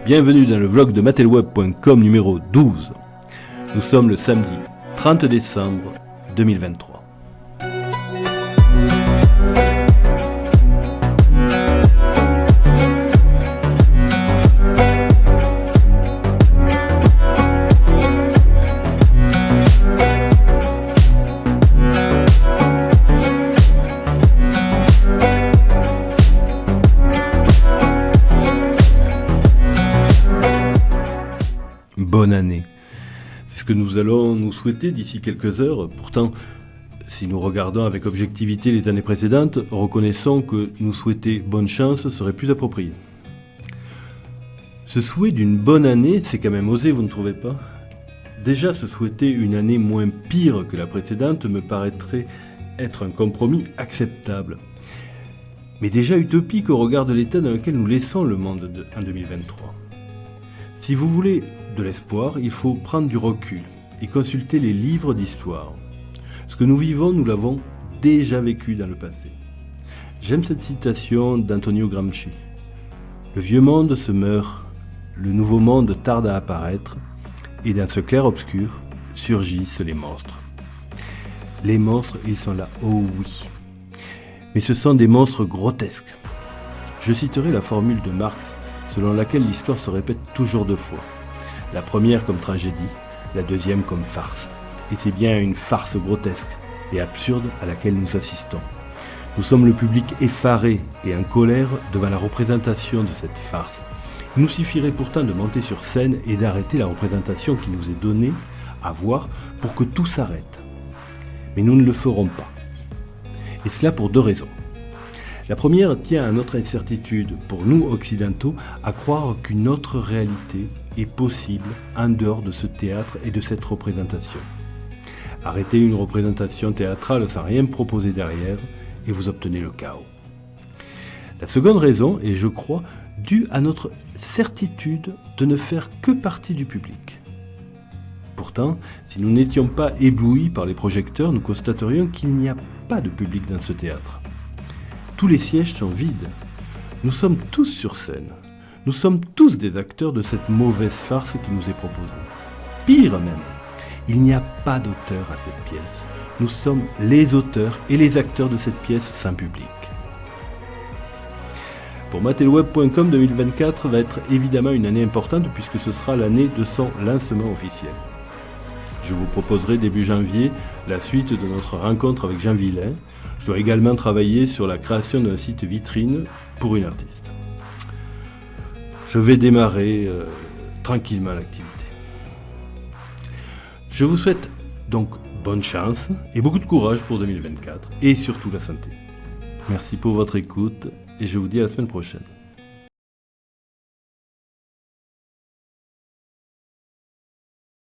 Bienvenue dans le vlog de matelweb.com numéro 12. Nous sommes le samedi 30 décembre 2023. Bonne année. C'est ce que nous allons nous souhaiter d'ici quelques heures. Pourtant, si nous regardons avec objectivité les années précédentes, reconnaissons que nous souhaiter bonne chance serait plus approprié. Ce souhait d'une bonne année, c'est quand même osé, vous ne trouvez pas ? Déjà, se souhaiter une année moins pire que la précédente me paraîtrait être un compromis acceptable. Mais déjà utopique au regard de l'état dans lequel nous laissons le monde en 2023. Si vous voulez de l'espoir, il faut prendre du recul et consulter les livres d'histoire. Ce que nous vivons, nous l'avons déjà vécu dans le passé. J'aime cette citation d'Antonio Gramsci. Le vieux monde se meurt, le nouveau monde tarde à apparaître, et dans ce clair-obscur surgissent les monstres. Les monstres, ils sont là, oh oui. Mais ce sont des monstres grotesques. Je citerai la formule de Marx, selon laquelle l'histoire se répète toujours deux fois. La première comme tragédie, la deuxième comme farce. Et c'est bien une farce grotesque et absurde à laquelle nous assistons. Nous sommes le public effaré et en colère devant la représentation de cette farce. Il nous suffirait pourtant de monter sur scène et d'arrêter la représentation qui nous est donnée à voir pour que tout s'arrête. Mais nous ne le ferons pas. Et cela pour deux raisons. La première tient à notre incertitude, pour nous occidentaux, à croire qu'une autre réalité est possible en dehors de ce théâtre et de cette représentation. Arrêtez une représentation théâtrale sans rien proposer derrière et vous obtenez le chaos. La seconde raison est, je crois, due à notre certitude de ne faire que partie du public. Pourtant, si nous n'étions pas éblouis par les projecteurs, nous constaterions qu'il n'y a pas de public dans ce théâtre. Tous les sièges sont vides. Nous sommes tous sur scène. Nous sommes tous des acteurs de cette mauvaise farce qui nous est proposée. Pire même, il n'y a pas d'auteur à cette pièce. Nous sommes les auteurs et les acteurs de cette pièce sans public. Pour matelweb.com, 2024 va être évidemment une année importante puisque ce sera l'année de son lancement officiel. Je vous proposerai début janvier la suite de notre rencontre avec Jean Villain. Je dois également travailler sur la création d'un site vitrine pour une artiste. Je vais démarrer tranquillement l'activité. Je vous souhaite donc bonne chance et beaucoup de courage pour 2024 et surtout la santé. Merci pour votre écoute et je vous dis à la semaine prochaine.